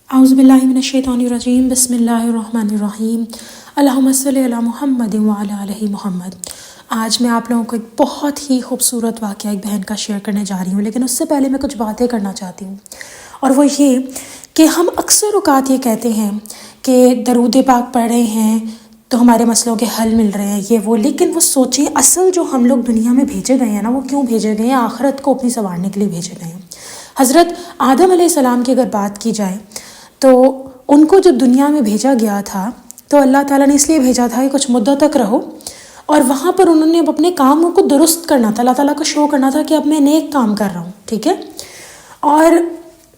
اعوذ باللہ من الشیطان الرجیم بسم اللہ الرحمن الرحیم اللہم صلی علی محمد وعلی آلہ محمد۔ آج میں آپ لوگوں کو ایک بہت ہی خوبصورت واقعہ ایک بہن کا شیئر کرنے جا رہی ہوں، لیکن اس سے پہلے میں کچھ باتیں کرنا چاہتی ہوں، اور وہ یہ کہ ہم اکثر اوقات یہ کہتے ہیں کہ درود پاک پڑھ رہے ہیں تو ہمارے مسئلوں کے حل مل رہے ہیں، یہ وہ، لیکن وہ سوچیں اصل جو ہم لوگ دنیا میں بھیجے گئے ہیں نا، وہ کیوں بھیجے گئے ہیں؟ آخرت کو اپنی سنوارنے کے لیے بھیجے گئے ہیں۔ حضرت آدم علیہ السلام کی اگر بات کی جائے تو ان کو جب دنیا میں بھیجا گیا تھا تو اللہ تعالیٰ نے اس لیے بھیجا تھا کہ کچھ مدت تک رہو، اور وہاں پر انہوں نے اپنے کاموں کو درست کرنا تھا، اللہ تعالیٰ کو شو کرنا تھا کہ اب میں نیک کام کر رہا ہوں، ٹھیک ہے۔ اور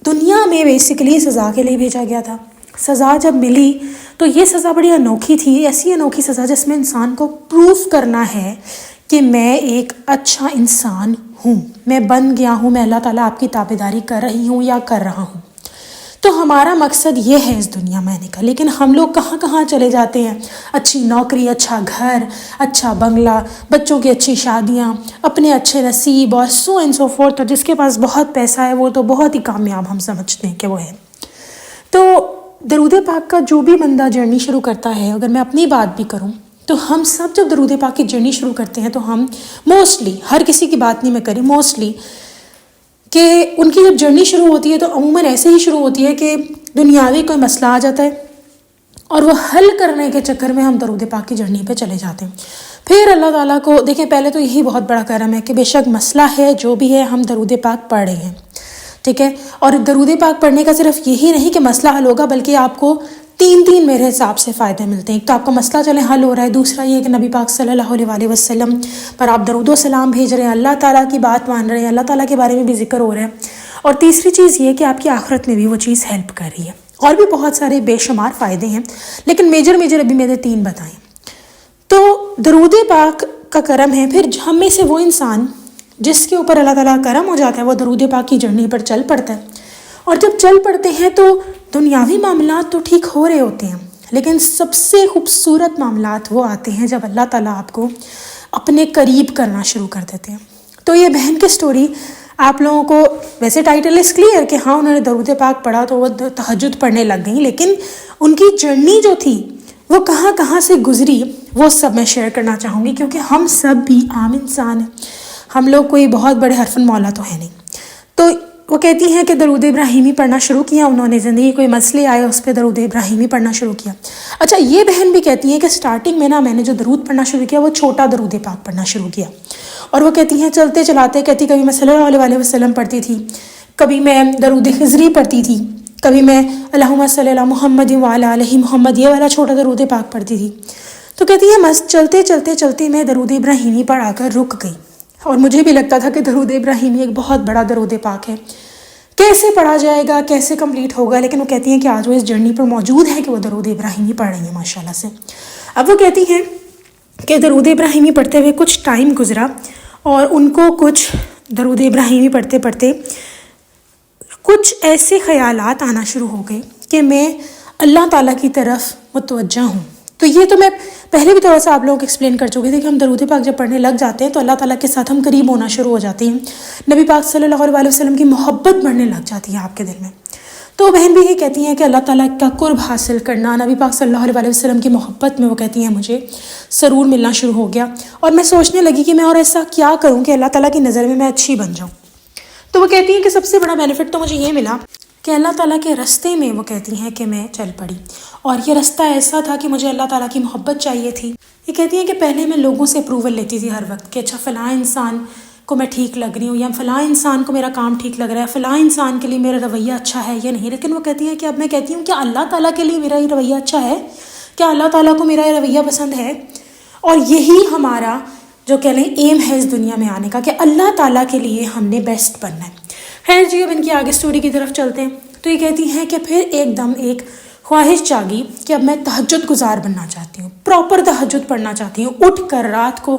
دنیا میں بیسیکلی سزا کے لیے بھیجا گیا تھا۔ سزا جب ملی تو یہ سزا بڑی انوکھی تھی، ایسی انوکھی سزا جس میں انسان کو پروف کرنا ہے کہ میں ایک اچھا انسان ہوں، میں بن گیا ہوں، میں اللہ تعالیٰ آپ کی تابعداری کر رہی ہوں یا کر رہا ہوں۔ تو ہمارا مقصد یہ ہے اس دنیا میں آنے کا، لیکن ہم لوگ کہاں کہاں چلے جاتے ہیں؟ اچھی نوکری، اچھا گھر، اچھا بنگلہ، بچوں کی اچھی شادیاں، اپنے اچھے نصیب اور سو اینڈ سو فورتھ، اور جس کے پاس بہت پیسہ ہے وہ تو بہت ہی کامیاب ہم سمجھتے ہیں کہ وہ ہے۔ تو درود پاک کا جو بھی بندہ جرنی شروع کرتا ہے، اگر میں اپنی بات بھی کروں تو ہم سب جب درود پاک کی جرنی شروع کرتے ہیں تو ہم موسٹلی، ہر کسی کی بات نہیں میں کری، موسٹلی کہ ان کی جب جرنی شروع ہوتی ہے تو عموماً ایسے ہی شروع ہوتی ہے کہ دنیاوی کوئی مسئلہ آ جاتا ہے اور وہ حل کرنے کے چکر میں ہم درود پاک کی جرنی پہ چلے جاتے ہیں۔ پھر اللہ تعالیٰ کو دیکھیں، پہلے تو یہی بہت بڑا کرم ہے کہ بے شک مسئلہ ہے جو بھی ہے، ہم درود پاک پڑھ رہے ہیں، ٹھیک ہے۔ اور درود پاک پڑھنے کا صرف یہی نہیں کہ مسئلہ حل ہوگا، بلکہ آپ کو تین میرے حساب سے فائدے ملتے ہیں۔ ایک تو آپ کا مسئلہ چلے حل ہو رہا ہے، دوسرا یہ کہ نبی پاک صلی اللہ علیہ وسلم پر آپ درود و سلام بھیج رہے ہیں، اللہ تعالیٰ کی بات مان رہے ہیں، اللہ تعالیٰ کے بارے میں بھی ذکر ہو رہا ہے، اور تیسری چیز یہ کہ آپ کی آخرت میں بھی وہ چیز ہیلپ کر رہی ہے۔ اور بھی بہت سارے بے شمار فائدے ہیں، لیکن میجر ابھی میں نے 3 بتائیں۔ تو درود پاک کا کرم ہے، پھر ہم میں سے وہ انسان جس کے اوپر اللہ تعالیٰ کا کرم ہو جاتا ہے وہ درود پاک کی جرنی پر چل پڑتا ہے، اور جب چل پڑتے ہیں تو دنیاوی معاملات تو ٹھیک ہو رہے ہوتے ہیں، لیکن سب سے خوبصورت معاملات وہ آتے ہیں جب اللہ تعالیٰ آپ کو اپنے قریب کرنا شروع کر دیتے ہیں۔ تو یہ بہن کی سٹوری آپ لوگوں کو ویسے ٹائٹل اس کلیئر کہ ہاں انہوں نے درود پاک پڑھا تو وہ تہجد پڑھنے لگ گئیں، لیکن ان کی جرنی جو تھی وہ کہاں کہاں سے گزری وہ سب میں شیئر کرنا چاہوں گی، کیونکہ ہم سب بھی عام انسان ہیں، ہم لوگ کوئی بہت بڑے حرفن مولا تو ہے نہیں۔ تو وہ کہتی ہیں کہ درود ابراہیمی پڑھنا شروع کیا انہوں نے، زندگی کوئی مسئلے آئے اس پہ درود ابراہیمی پڑھنا شروع کیا۔ اچھا، یہ بہن بھی کہتی ہیں کہ سٹارٹنگ میں میں نے جو درود پڑھنا شروع کیا وہ چھوٹا درود پاک پڑھنا شروع کیا، اور وہ کہتی ہیں چلتے چلاتے کہتی کبھی میں صلی اللہ علیہ وسلم پڑھتی تھی، کبھی میں درود خضری پڑھتی تھی، کبھی میں اللہم صلی علی محمد وعلی آلہ محمد یہ والا چھوٹا درود پاک پڑھتی تھی۔ تو کہتی ہے چلتے میں درود ابراہیمی پڑھا کر رک گئی، اور مجھے بھی لگتا تھا کہ درود ابراہیمی ایک بہت بڑا درود پاک ہے، کیسے پڑھا جائے گا، کیسے کمپلیٹ ہوگا، لیکن وہ کہتی ہیں کہ آج وہ اس جرنی پر موجود ہے کہ وہ درود ابراہیمی پڑھ رہی ہیں ماشاءاللہ سے۔ اب وہ کہتی ہیں کہ درود ابراہیمی پڑھتے ہوئے کچھ ٹائم گزرا، اور ان کو کچھ درود ابراہیمی پڑھتے پڑھتے کچھ ایسے خیالات آنا شروع ہو گئے کہ میں اللہ تعالیٰ کی طرف متوجہ ہوں۔ تو یہ تو میں پہلے بھی تھوڑا سا آپ لوگوں کو ایکسپلین کر چکے تھے کہ ہم درود پاک جب پڑھنے لگ جاتے ہیں تو اللہ تعالیٰ کے ساتھ ہم قریب ہونا شروع ہو جاتے ہیں، نبی پاک صلی اللہ علیہ وسلم کی محبت بڑھنے لگ جاتی ہے آپ کے دل میں۔ تو بہن بھی یہ کہتی ہیں کہ اللہ تعالیٰ کا قرب حاصل کرنا، نبی پاک صلی اللہ علیہ وسلم کی محبت میں وہ کہتی ہیں مجھے سرور ملنا شروع ہو گیا، اور میں سوچنے لگی کہ میں اور ایسا کیا کروں کہ اللہ تعالیٰ کی نظر میں اچھی بن جاؤں۔ تو وہ کہتی ہیں کہ سب سے بڑا بینیفٹ تو مجھے یہ ملا کہ اللہ تعالیٰ کے راستے میں وہ کہتی ہیں کہ میں چل پڑی، اور یہ راستہ ایسا تھا کہ مجھے اللہ تعالیٰ کی محبت چاہیے تھی۔ یہ کہتی ہیں کہ پہلے میں لوگوں سے اپروول لیتی تھی ہر وقت کہ اچھا فلاں انسان کو میں ٹھیک لگ رہی ہوں، یا فلاں انسان کو میرا کام ٹھیک لگ رہا ہے، فلاں انسان کے لیے میرا رویہ اچھا ہے یا نہیں، لیکن وہ کہتی ہیں کہ اب میں کہتی ہوں کیا اللہ تعالیٰ کے لیے میرا یہ رویہ اچھا ہے، کیا اللہ تعالیٰ کو میرا یہ رویہ پسند ہے؟ اور یہی ہمارا جو کہہ لیں ایم ہے اس دنیا میں آنے کا، کہ اللہ تعالیٰ کے لیے ہم نے بیسٹ بننا ہے۔ خیر جی، اب ان کی آگے سٹوری کی طرف چلتے ہیں۔ تو یہ کہتی ہیں کہ پھر ایک دم ایک خواہش جاگی کہ اب میں تہجد گزار بننا چاہتی ہوں، پراپر تہجد پڑھنا چاہتی ہوں، اٹھ کر رات کو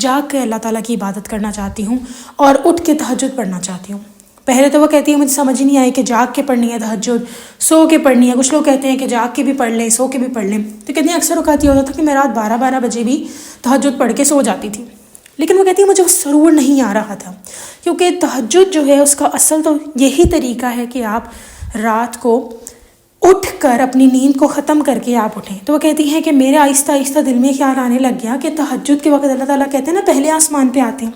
جاگ کے اللہ تعالیٰ کی عبادت کرنا چاہتی ہوں، اور اٹھ کے تہجد پڑھنا چاہتی ہوں۔ پہلے تو وہ کہتی ہے مجھے سمجھ ہی نہیں آئی کہ جاگ کے پڑھنی ہے تہجد، سو کے پڑھنی ہے، کچھ لوگ کہتے ہیں کہ جاگ کے بھی پڑھ لیں، سو کے بھی پڑھ لیں۔ تو کہتی ہیں اکثر اوقات یہ ہوتا تھا کہ میں رات 12 بجے بھی تہجد پڑھ کے سو جاتی تھی، لیکن وہ کہتی ہے مجھے وہ سرور نہیں آ رہا تھا، کیونکہ تہجد جو ہے اس کا اصل تو یہی طریقہ ہے کہ آپ رات کو اٹھ کر اپنی نیند کو ختم کر کے آپ اٹھیں. تو وہ کہتی ہیں کہ میرے آہستہ آہستہ دل میں خیال آنے لگ گیا کہ تہجد کے وقت اللہ تعالیٰ کہتے ہیں نا پہلے آسمان پہ آتے ہیں.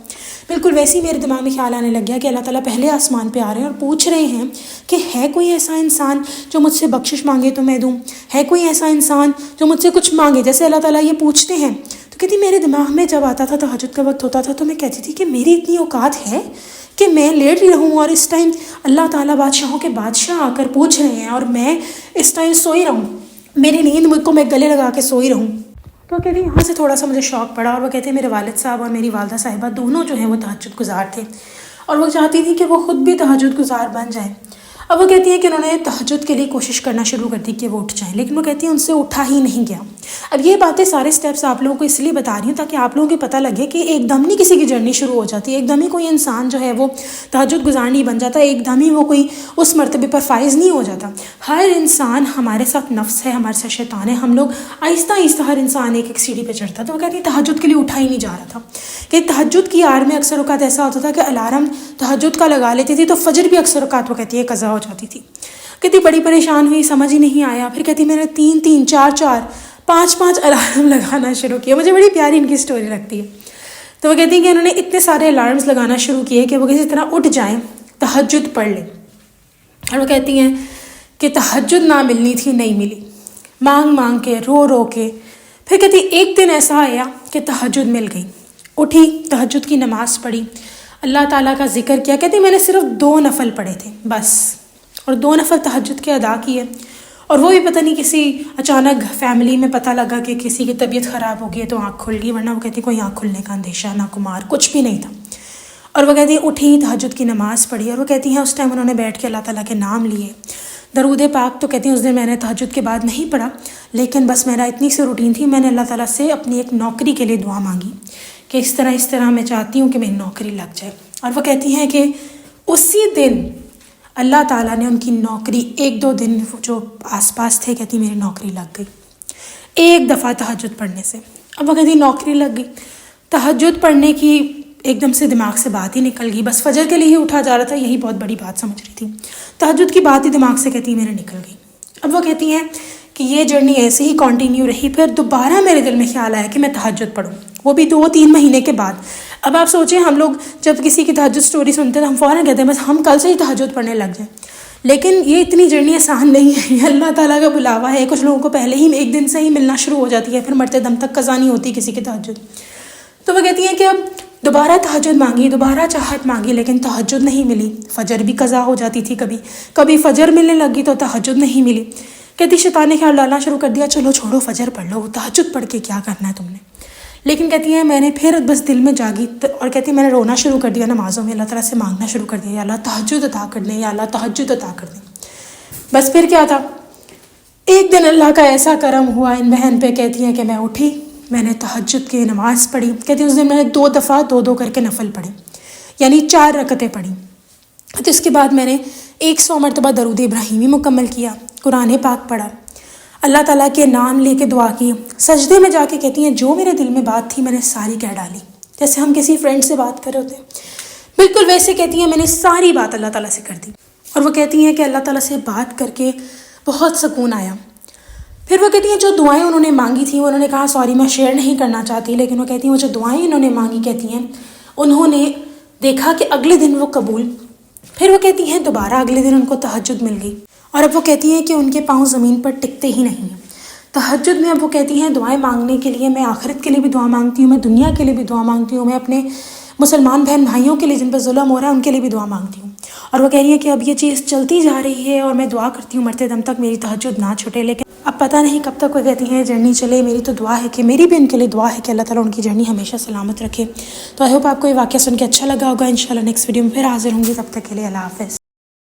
بالکل ویسے ہی میرے دماغ میں خیال آنے لگ گیا کہ اللہ تعالیٰ پہلے آسمان پہ آ رہے ہیں اور پوچھ رہے ہیں کہ ہے کوئی ایسا انسان جو مجھ سے بخشش مانگے تو میں دوں, ہے کوئی ایسا انسان جو مجھ سے کچھ مانگے, جیسے اللہ تعالیٰ یہ پوچھتے ہیں. تو کہتی میرے دماغ میں جب آتا تھا تہجد کا وقت ہوتا تھا تو میں کہتی تھی کہ میری اتنی اوقات ہے کہ میں لیٹ ہی رہوں اور اس ٹائم اللہ تعالیٰ بادشاہوں کے بادشاہ آ کر پوچھ رہے ہیں اور میں اس ٹائم سوئی رہوں, میری نیند مجھ کو میں گلے لگا کے سوئی رہوں. تو کہتی یہاں سے تھوڑا سا مجھے شوق پڑا, اور وہ کہتے ہیں میرے والد صاحب اور میری والدہ صاحبہ دونوں جو ہیں وہ تہجد گزار تھے اور وہ چاہتی تھی کہ وہ خود بھی تہجد گزار بن جائیں. اب وہ کہتی ہیں کہ انہوں نے تہجد کے لیے کوشش کرنا شروع کر دی کہ وہ اٹھ جائیں, لیکن وہ کہتی ہیں ان سے اٹھا ہی نہیں گیا. اب یہ باتیں سارے سٹیپس آپ لوگوں کو اس لیے بتا رہی ہوں تاکہ آپ لوگوں کو پتہ لگے کہ ایک دم نہیں کسی کی جرنی شروع ہو جاتی ہے, ایک دم ہی کوئی انسان جو ہے وہ تہجد گزار نہیں بن جاتا, ایک دم ہی وہ کوئی اس مرتبے پر فائز نہیں ہو جاتا. ہر انسان, ہمارے ساتھ نفس ہے, ہمارے ساتھ شیطان ہے, ہم لوگ آہستہ آہستہ ہر انسان ایک ایک سیڑھی پہ چڑھتا. تو وہ کہتی ہے تہجد کے لیے اٹھا ہی نہیں جا رہا تھا کہ تہجد کی آڑ میں اکثر اوقات ایسا ہوتا تھا کہ الارم تہجد کا لگا لیتی تھی تو فجر بھی اکثر اوقات وہ کہتی ہے قضا ہو جاتی تھی. کہتی بڑی پریشان ہوئی, سمجھ ہی نہیں آیا. پھر کہتی میں نے 3 4 5 الارم لگانا شروع کیا. مجھے بڑی پیاری ان کی سٹوری لگتی ہے. تو وہ کہتی ہیں کہ انہوں نے اتنے سارے الارمس لگانا شروع کیے کہ وہ کسی طرح اٹھ جائیں, تہجد پڑھ لیں. اور وہ کہتی ہیں کہ تہجد نہ ملنی تھی, نہیں ملی, مانگ مانگ کے, رو رو کے. پھر کہتی ایک دن ایسا آیا کہ تہجد مل گئی. اٹھی, تہجد کی نماز پڑھی, اللہ تعالیٰ کا ذکر کیا. کہتی میں نے صرف 2 نفل پڑھے تھے بس, اور 2 نفل تہجد کے ادا کیے. اور وہ بھی پتہ نہیں کسی اچانک فیملی میں پتہ لگا کہ کسی کی طبیعت خراب ہو گئی ہے تو آنکھ کھل گئی, ورنہ وہ کہتی کوئی آنکھ کھلنے کا اندیشہ نہ کمار کچھ بھی نہیں تھا. اور وہ کہتی اٹھی, تہجد کی نماز پڑھی. اور وہ کہتی ہیں اس ٹائم انہوں نے بیٹھ کے اللہ تعالیٰ کے نام لیے, درود پاک. تو کہتی ہیں اس دن میں نے تہجد کے بعد نہیں پڑھا, لیکن بس میرا اتنی سی روٹین تھی, میں نے اللہ تعالیٰ سے اپنی ایک نوکری کے لیے دعا مانگی کہ اس طرح میں چاہتی ہوں کہ میری نوکری لگ جائے. اور وہ کہتی ہیں کہ اسی دن اللہ تعالیٰ نے ان کی نوکری 1-2 دن جو آس پاس تھے, کہتی میری نوکری لگ گئی ایک دفعہ تہجد پڑھنے سے. اب وہ کہتی نوکری لگ گئی, تہجد پڑھنے کی ایک دم سے دماغ سے بات ہی نکل گئی. بس فجر کے لیے ہی اٹھا جا رہا تھا, یہی بہت بڑی بات سمجھ رہی تھی. تہجد کی بات ہی دماغ سے کہتی میرے نکل گئی. اب وہ کہتی ہیں کہ یہ جرنی ایسے ہی کنٹینیو رہی. پھر دوبارہ میرے دل میں خیال آیا کہ میں تہجد پڑھوں, وہ بھی 2-3 مہینے کے بعد. اب آپ سوچیں, ہم لوگ جب کسی کی تہجد سٹوری سنتے ہیں تو ہم فوراً کہتے ہیں بس ہم کل سے ہی تہجد پڑھنے لگ جائیں. لیکن یہ اتنی جرنی آسان نہیں ہے, یہ اللہ تعالیٰ کا بلاوا ہے. کچھ لوگوں کو پہلے ہی 1 دن سے ہی ملنا شروع ہو جاتی ہے, پھر مرتے دم تک قضا نہیں ہوتی کسی کی تہجد. تو وہ کہتی ہیں کہ اب دوبارہ تہجد مانگی, دوبارہ چاہت مانگی, لیکن تہجد نہیں ملی. فجر بھی قضا ہو جاتی تھی, کبھی فجر ملنے لگی تو تہجد نہیں ملی. کہتی شیطان نے خیال ڈالنا شروع کر دیا, چلو چھوڑو فجر پڑھ لو, تہجد پڑھ کے کیا کرنا ہے تم نے. لیکن کہتی ہیں میں نے پھر بس دل میں جاگی, اور کہتی میں نے رونا شروع کر دیا نمازوں میں, اللہ تعالیٰ سے مانگنا شروع کر دیا, یا اللہ تہجد عطا کر دیں, یا اللہ تہجد عطا کر دیں. بس پھر کیا تھا, ایک دن اللہ کا ایسا کرم ہوا ان بہن پہ. کہتی ہیں کہ میں اٹھی, میں نے تہجد کی نماز پڑھی. کہتی اس دن میں نے 2 دفعہ 2 کر کے نفل پڑھے, یعنی 4 رکعتیں پڑھی. تو اس کے بعد میں نے 100 مرتبہ درود ابراہیمی مکمل کیا, قرآن پاک پڑھا, اللہ تعالیٰ کے نام لے کے دعا کی. سجدے میں جا کے کہتی ہیں جو میرے دل میں بات تھی میں نے ساری کہہ ڈالی, جیسے ہم کسی فرینڈ سے بات کر رہے ہوتے ہیں, بالکل ویسے کہتی ہیں میں نے ساری بات اللہ تعالیٰ سے کر دی. اور وہ کہتی ہیں کہ اللہ تعالیٰ سے بات کر کے بہت سکون آیا. پھر وہ کہتی ہیں جو دعائیں انہوں نے مانگی تھیں, انہوں نے کہا سوری میں شیئر نہیں کرنا چاہتی, لیکن وہ کہتی ہیں وہ جو دعائیں انہوں نے مانگی, کہتی ہیں انہوں نے دیکھا کہ اگلے دن وہ قبول. پھر وہ کہتی ہیں دوبارہ اگلے دن ان کو تہجد مل گئی. اور اب وہ کہتی ہیں کہ ان کے پاؤں زمین پر ٹکتے ہی نہیں ہیں تہجد میں. اب وہ کہتی ہیں دعائیں مانگنے کے لیے میں آخرت کے لیے بھی دعا مانگتی ہوں, میں دنیا کے لیے بھی دعا مانگتی ہوں, میں اپنے مسلمان بہن بھائیوں کے لیے جن پر ظلم ہو رہا ہے ان کے لیے بھی دعا مانگتی ہوں. اور وہ کہہ رہی ہے کہ اب یہ چیز چلتی جا رہی ہے اور میں دعا کرتی ہوں مرتے دم تک میری تہجد نہ چھوٹے, لیکن اب پتہ نہیں کب تک. وہ کہتی ہیں جرنی چلے, میری تو دعا ہے کہ میری بھی ان کے لیے دعا ہے کہ اللہ تعالیٰ ان کی جرنی ہمیشہ سلامت رکھے. تو آئی ہوپ آپ کو یہ واقعہ سن کے اچھا لگا ہوگا. انشاءاللہ نیکسٹ ویڈیو میں پھر حاضر ہوں گی, تب تک کے لیے اللہ حافظ.